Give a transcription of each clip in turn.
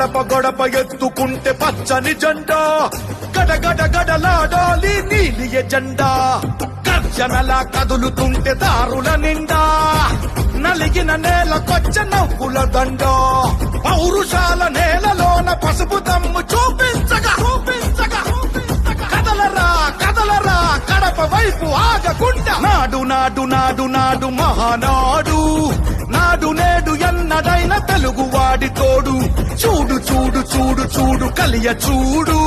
గడప గడప ఎత్తుకుంటే పచ్చని జెండా గడగడ గడలాడాలి నీలి ఎజెండా గర్జనలా కదులుతుంటే దారుల నిండా నలిగిన నేలకొచ్చ నవ్వుల దండ పౌరుషాల నేలలోన పసుపు దమ్ము చూపించగా కదలరా కదలరా కడప వైపు ఆగకుండా నాడు నాడు నాడు నాడు మహానాడు నాడు నేడు ఎన్నడైన తెలుగువాడి తోడు చూడు చూడు చూడు చూడు కలియ చూడు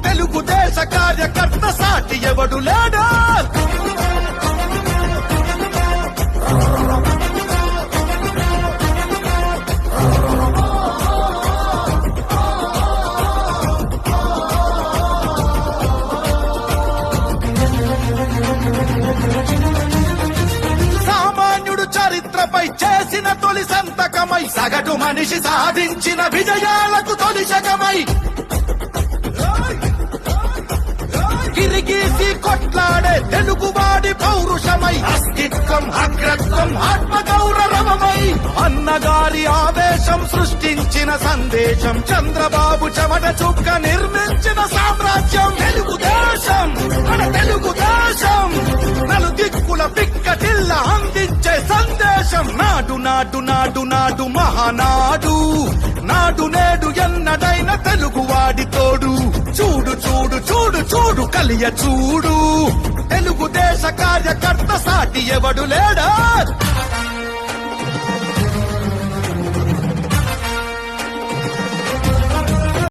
తెలుగుదేశ కార్యకర్త సాటి ఎవడు లేడా సామాన్యుడు చరిత్రపై చేసిన తొలి సంతకమై సగటు మనిషి సాధించిన విజయాలకు తొలి శకమై గిరిగీసి కొట్లాడే తెలుగువాడి పౌరుషమై అస్తిత్వం అగ్రత్వం ఆత్మగౌరవమై అన్నగారి ఆవేశం సృష్టించిన సందేశం చంద్రబాబు చెమట చుక్క నిర్మించిన సామ్రాజ్యం తెలుగుదేశం మన తెలుగుదేశం నలు దిక్కుల పిక్కటిల్ల అందించే సందేశం నాడు నాడు నాడు నాడు మహానాడు నాడు నేడు ఎన్నడైన తెలుగువాడి తోడు చూడు చూడు చూడు చూడు కలియ చూడు తెలుగుదేశ కార్యకర్త సాటి ఎవడు లేడా